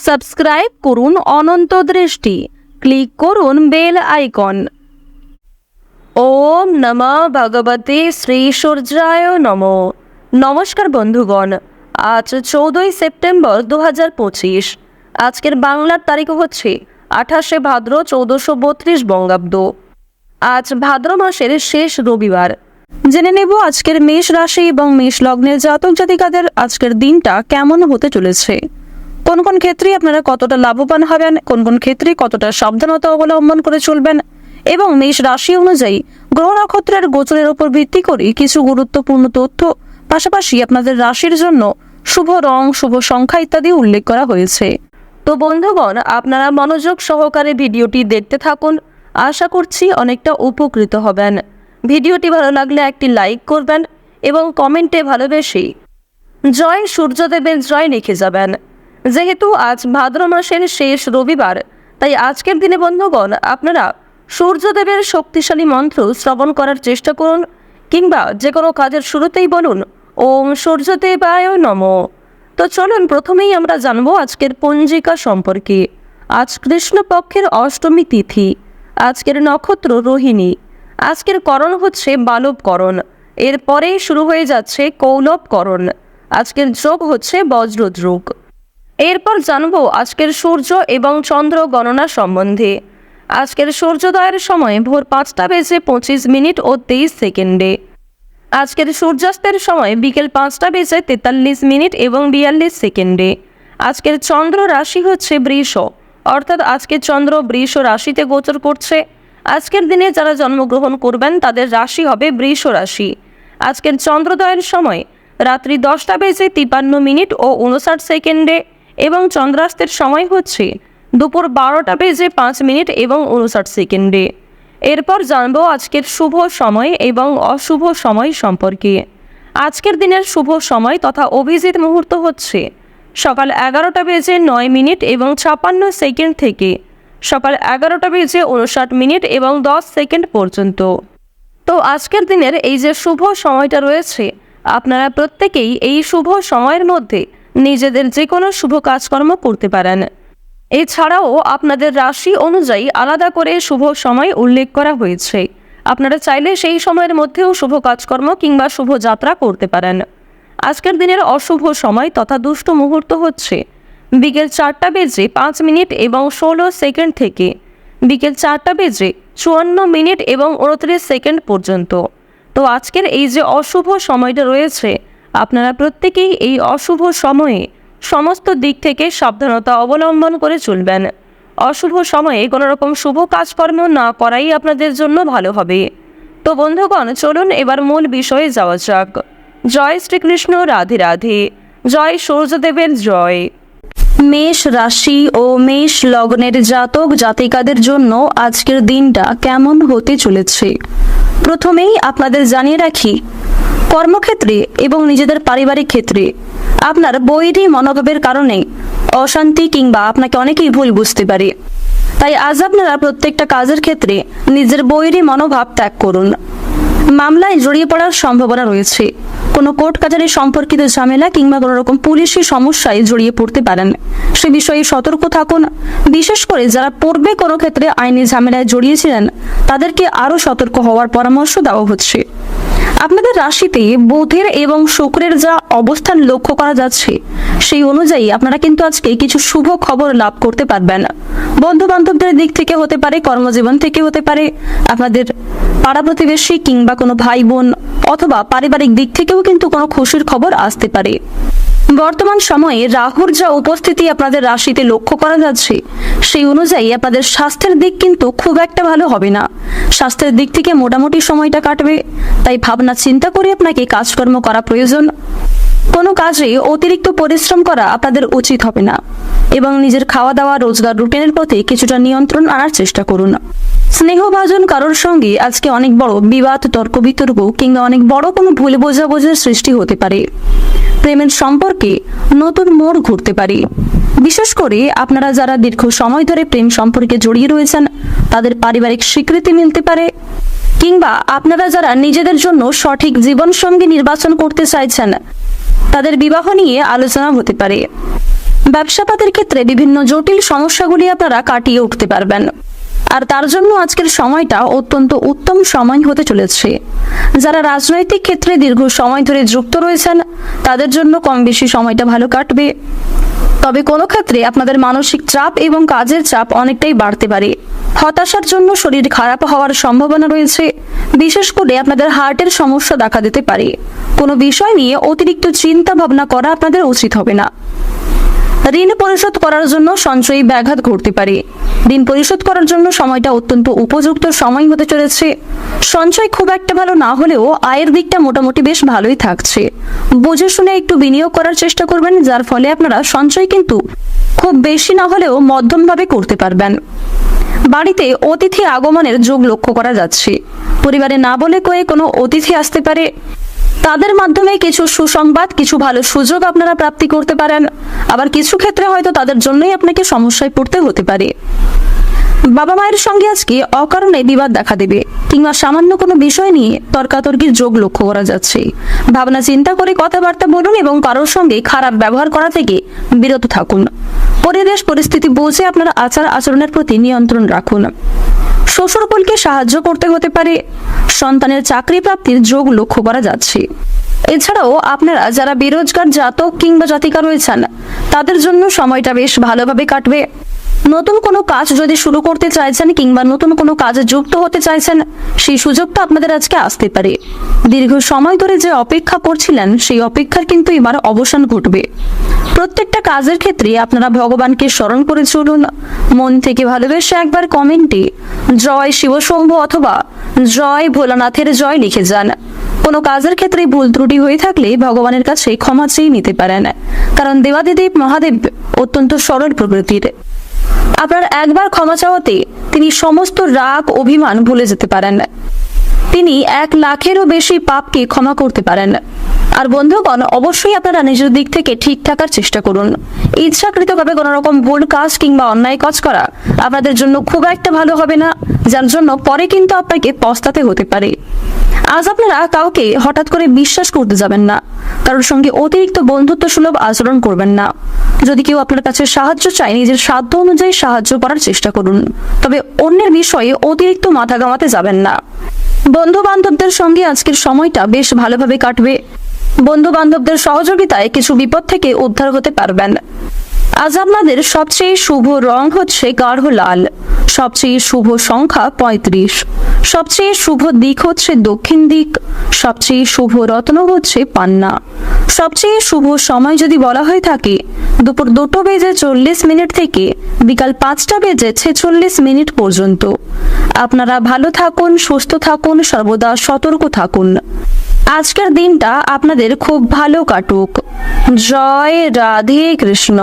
Subscribe করুন অনন্ত দৃষ্টি, click করুন বেল আইকন। ওম নমঃ ভগবতে শ্রী সূর্যায় নমঃ। নমস্কার বন্ধুগণ, আজ 14ই সেপ্টেম্বর 2025। আজকের বাংলার তারিখ হচ্ছে 28শে ভাদ্র 1432 বঙ্গাব্দ। আজ ভাদ্র মাসের শেষ রবিবার। জেনে নেব আজকের মেষ রাশি এবং মেষ লগ্নের জাতক জাতিকাদের আজকের দিনটা কেমন হতে চলেছে। কোন কোন ক্ষেত্রে আপনারা কতটা লাভবান হবেন, কোন কোন ক্ষেত্রে কতটা সাবধানতা অবলম্বন করে চলবেন, এবং মেষ রাশি অনুযায়ী গ্রহ নক্ষত্রের গোচরের উপর ভিত্তি করে কিছু গুরুত্বপূর্ণ তথ্য, পাশাপাশি আপনাদের রাশির জন্য শুভ রং, শুভ সংখ্যা ইত্যাদি উল্লেখ করা হয়েছে। তো বন্ধুগণ, আপনারা মনোযোগ সহকারে ভিডিওটি দেখতে থাকুন। আশা করছি অনেকটা উপকৃত হবেন। ভিডিওটি ভালো লাগলে একটি লাইক করবেন এবং কমেন্টে ভালোবেসে জয় সূর্যদেবের জয় লিখে যাবেন। যেহেতু আজ ভাদ্র মাসের শেষ রবিবার, তাই আজকের দিনে বন্ধুগণ আপনারা সূর্যদেবের শক্তিশালী মন্ত্র শ্রবণ করার চেষ্টা করুন, কিংবা যে কোনো কাজের শুরুতেই বলুন ওম সূর্যদেবায় নমঃ। তো চলুন প্রথমেই আমরা জানবো আজকের পঞ্জিকা সম্পর্কে। আজ কৃষ্ণপক্ষের অষ্টমী তিথি। আজকের নক্ষত্র রোহিণী। আজকের করণ হচ্ছে বালবকরণ, এরপরেই শুরু হয়ে যাচ্ছে কৌলবকরণ। আজকের যোগ হচ্ছে বজ্রযোগ। এরপর জানবো আজকের সূর্য এবং চন্দ্র গণনা সম্বন্ধে। আজকের সূর্যোদয়ের সময় ভোর 5:25 ও 23 সেকেন্ডে। আজকের সূর্যাস্তের সময় বিকেল 5:43 এবং 42 সেকেন্ডে। আজকের চন্দ্র রাশি হচ্ছে বৃষ, অর্থাৎ আজকে চন্দ্র বৃষ রাশিতে গোচর করছে। আজকের দিনে যারা জন্মগ্রহণ করবেন তাদের রাশি হবে বৃষ রাশি। আজকের চন্দ্রোদয়ের সময় রাত্রি 10:53 ও 59 সেকেন্ডে এবং চন্দ্রাস্তের সময় হচ্ছে দুপুর 12:05 এবং 59 সেকেন্ডে। এরপর জানবো আজকের শুভ সময় এবং অশুভ সময় সম্পর্কে। আজকের দিনের শুভ সময় তথা অভিজিৎ মুহূর্ত হচ্ছে সকাল 11:09 এবং 56 সেকেন্ড থেকে সকাল 11:59 এবং 10 সেকেন্ড পর্যন্ত। তো আজকের দিনের এই যে শুভ সময়টা রয়েছে, আপনারা প্রত্যেকেই এই শুভ সময়ের মধ্যে নিজেদের যে কোনো শুভ কাজকর্ম করতে পারেন। এছাড়াও আপনাদের রাশি অনুযায়ী আলাদা করে শুভ সময় উল্লেখ করা হয়েছে। আপনারা চাইলে সেই সময়ের মধ্যেও শুভ কাজকর্ম কিংবা শুভ যাত্রা করতে পারেন। আজকের দিনের অশুভ সময় তথা দুষ্ট মুহূর্ত হচ্ছে বিকেল 4:05 এবং 16 সেকেন্ড থেকে বিকেল 4:54 এবং 29 সেকেন্ড পর্যন্ত। তো আজকের এই যে অশুভ সময়টা রয়েছে, আপনারা প্রত্যেকেই এই অশুভ সময়ে সমস্ত দিক থেকে সাবধানতা অবলম্বন করে চলবেন। অশুভ সময়ে কোনো রকম শুভ কাজকর্ম না করাই আপনাদের জন্য ভালো হবে। তো বন্ধুগণ, চলুন এবার মূল বিষয়ে যাওয়া যাক। জয় শ্রীকৃষ্ণ, রাধে রাধে, জয় সূর্যদেবের জয়। মেষ রাশি ও মেষ লগ্নের জাতক জাতিকাদের জন্য আজকের দিনটা কেমন হতে চলেছে। প্রথমেই আপনাদের জানিয়ে রাখি, কর্মক্ষেত্রে এবং নিজেদের পারিবারিক ক্ষেত্রে আপনার বৈরী মনোভাবের কারণে অশান্তি কিংবা আপনাকে অনেকেই ভুল বুঝতে পারে। তাই আজ আপনারা প্রত্যেকটা কাজের ক্ষেত্রে নিজের বৈরী মনোভাব ত্যাগ করুন। মামলায় জড়িয়ে পড়ার সম্ভাবনা রয়েছে। কোনো কোর্ট কাছারি সম্পর্কিত ঝামেলা কিংবা কোনো রকম পুলিশি সমস্যায় জড়িয়ে পড়তে পারেন, সে বিষয়ে সতর্ক থাকুন। বিশেষ করে যারা পূর্বে কোনো ক্ষেত্রে আইনি ঝামেলায় জড়িয়েছিলেন তাদেরকে আরও সতর্ক হওয়ার পরামর্শ দেওয়া হচ্ছে। আপনাদের রাশিতে বুধের এবং শুক্রের যা অবস্থান লক্ষ্য করা যাচ্ছে, সেই অনুযায়ী আপনারা কিন্তু আজকে কিছু শুভ খবর লাভ করতে পারবেন। বন্ধু বান্ধবদের দিক থেকে হতে পারে, কর্মজীবন থেকে হতে পারে, আপনাদের পাড়া প্রতিবেশী কিংবা কোনো ভাই বোন অথবা পারিবারিক দিক থেকেও কিন্তু কোনো খুশির খবর আসতে পারে। বর্তমান সময়ে রাহুর যা উপস্থিতি আপনাদের রাশিতে লক্ষ্য করা যাচ্ছে, সেই অনুযায়ী আপনাদের স্বাস্থ্যের দিক কিন্তু খুব একটা ভালো হবে না। স্বাস্থ্যের দিক থেকে মোটামুটি সময়টা কাটবে, তাই ভাবনা চিন্তা করে আপনাকে কাজকর্ম করা প্রয়োজন। কোনো কাজে অতিরিক্ত পরিশ্রম করা আপনাদের উচিত হবে না এবং নিজের খাওয়া দাওয়া, রোজগার রুটিনের প্রতি কিছুটা নিয়ন্ত্রণ আনার চেষ্টা করুন। স্নেহভাজন কারোর সঙ্গে আজকে অনেক বড় বিবাদ, তর্ক বিতর্ক কিংবা অনেক বড় কোনো ভুল বোঝাবুঝির সৃষ্টি হতে পারে। প্রেমের সম্পর্কে নতুন মোড় ঘুরতে পারে। বিশেষ করে আপনারা যারা দীর্ঘ সময় ধরে প্রেম সম্পর্কে জড়িয়ে রয়েছেন তাদের পারিবারিক স্বীকৃতি মিলতে পারে, কিংবা আপনারা যারা নিজেদের জন্য সঠিক জীবনসঙ্গী নির্বাচন করতে চাইছেন তাদের বিবাহ নিয়ে আলোচনা হতে পারে। ব্যবসাপাতের ক্ষেত্রে বিভিন্ন জটিল সমস্যাগুলি আপনারা কাটিয়ে উঠতে পারবেন, আর তার জন্য আজকের সময়টা অত্যন্ত উত্তম সময় হতে চলেছে। যারা রাজনৈতিক ক্ষেত্রে দীর্ঘ সময় ধরে যুক্ত রয়েছেন তাদের জন্য কম বেশি সময়টা ভালো কাটবে, তবে কোনো ক্ষেত্রে আপনাদের মানসিক চাপ এবং কাজের চাপ অনেকটাই বাড়তে পারে। হতাশার জন্য শরীর খারাপ হওয়ার সম্ভাবনা রয়েছে, বিশেষ করে আপনাদের হার্টের সমস্যা দেখা দিতে পারে। কোনো বিষয় নিয়ে অতিরিক্ত চিন্তা ভাবনা করা আপনাদের উচিত হবে না। ঋণ পরিশোধ করার জন্য সঞ্চয়ী ব্যাঘাত ঘটতে পারে। ঋণ পরিশোধ করার জন্য সময়টা অত্যন্ত উপযুক্ত সময় হতে চলেছে। সঞ্চয় খুব একটা ভালো না হলেও আয়ের দিকটা মোটামুটি বেশ ভালোই থাকছে। বুঝে শুনে একটু বিনিয়োগ করার চেষ্টা করবেন, যার ফলে আপনারা সঞ্চয় কিন্তু খুব বেশি না হলেও মধ্যমভাবে করতে পারবেন। বাড়িতে অতিথি আগমনের যোগ লক্ষ্য করা যাচ্ছে। পরিবারে না বলে কয়ে কোনো অতিথি আসতে পারে, তাদের মাধ্যমে কিছু সুসংবাদ, কিছু ভালো সুযোগ আপনারা প্রাপ্তি করতে পারেন। আবার কিছু ক্ষেত্রে হয়তো তাদের জন্যই আপনাকে সমস্যায় পড়তে হতে পারে। বাবা মায়ের সঙ্গে আজকে অকারণে বিবাদ দেখা দেবে, কিংবা সামান্য কোনো বিষয় নিয়ে তর্কাতর্কির যোগ লক্ষ্য করা যাচ্ছে। ভাবনা চিন্তা করে কথাবার্তা বলুন এবং কারোর সঙ্গে খারাপ ব্যবহার করা থেকে বিরত থাকুন। পরিবেশ পরিস্থিতি বুঝে আপনারা আচার আচরণের প্রতি নিয়ন্ত্রণ রাখুন। শ্বশুরকুলকে সাহায্য করতে হতে পারে। সন্তানের চাকরি প্রাপ্তির যোগ লক্ষ্য করা যাচ্ছে। এছাড়াও আপনারা যারা বেরোজগার জাতক কিংবা জাতিকা রয়েছেন তাদের জন্য সময়টা বেশ ভালোভাবে কাটবে। নতুন কোনো কাজ যদি শুরু করতে চাইছেন কিংবা নতুন কোনো কাজে যুক্ত হতে চাইছেন, সেই সুযোগটা আপনাদের আজকে আসতে পারে। দীর্ঘ সময় ধরে যে অপেক্ষা করছিলেন সেই অপেক্ষার কিন্তু এবার অবসান ঘটবে। প্রত্যেকটা কাজের ক্ষেত্রে আপনারা ভগবানকে স্মরণ করে চলুন। মন থেকে ভালোবেসে একবার কমেন্টে জয় শিবশম্ভু অথবা জয় ভোলানাথের জয় লিখে যান। কোনো কাজের ক্ষেত্রে ভুল ত্রুটি হয়ে থাকলে ভগবানের কাছে ক্ষমা চেয়ে নিতে পারেন, কারণ দেবাদিদেব মহাদেব অত্যন্ত সরল প্রকৃতির। আপনার একবার ক্ষমা চাওয়াতে তিনি সমস্ত রাগ অভিমান ভুলে যেতে পারেন। তিনি 1 লাখেরও বেশি পাপকে ক্ষমা করতে পারেন। আর বন্ধুগণ, অবশ্যই আপনারা নিজের দিক থেকে ঠিক থাকার চেষ্টা করুন। ইচ্ছাকৃতভাবে কোনো রকম ভুল কাজ কিংবা অন্যায় কাজ করা আপনাদের জন্য খুব একটা ভালো হবে না, যার জন্য পরে কিন্তু আপনাকে পস্তাতে হতে পারে। আজ আপনারা কাউকে হঠাৎ করে বিশ্বাস করতে যাবেন না, কারোর সঙ্গে অতিরিক্ত বন্ধুত্ব সুলভ আচরণ করবেন না। যদি কেউ আপনার কাছে সাহায্য চায়, নিজের সাধ্য অনুযায়ী সাহায্য করার চেষ্টা করুন, তবে অন্যের বিষয়ে অতিরিক্ত মাথা ঘামাতে যাবেন না। বন্ধু বান্ধবদের সঙ্গে আজকের সময়টা বেশ ভালোভাবে কাটবে। বন্ধু বান্ধবদের সহযোগিতায় কিছু বিপদ থেকে উদ্ধার হতে পারবেন। আজ আপনাদের সবচেয়ে শুভ রং হচ্ছে গাঢ় লাল, সবচেয়ে শুভ সংখ্যা 35, সবচেয়ে শুভ দিক হচ্ছে দক্ষিণ দিক, সবচেয়ে শুভ রত্ন হচ্ছে পান্না। সবচেয়ে শুভ সময় যদি বলা হয়ে থাকে দুপুর 2:40 থেকে বিকাল 5:46 পর্যন্ত। আপনারা ভালো থাকুন, সুস্থ থাকুন, সর্বদা সতর্ক থাকুন। আজকের দিনটা আপনাদের খুব ভালো কাটুক। জয় রাধে কৃষ্ণ।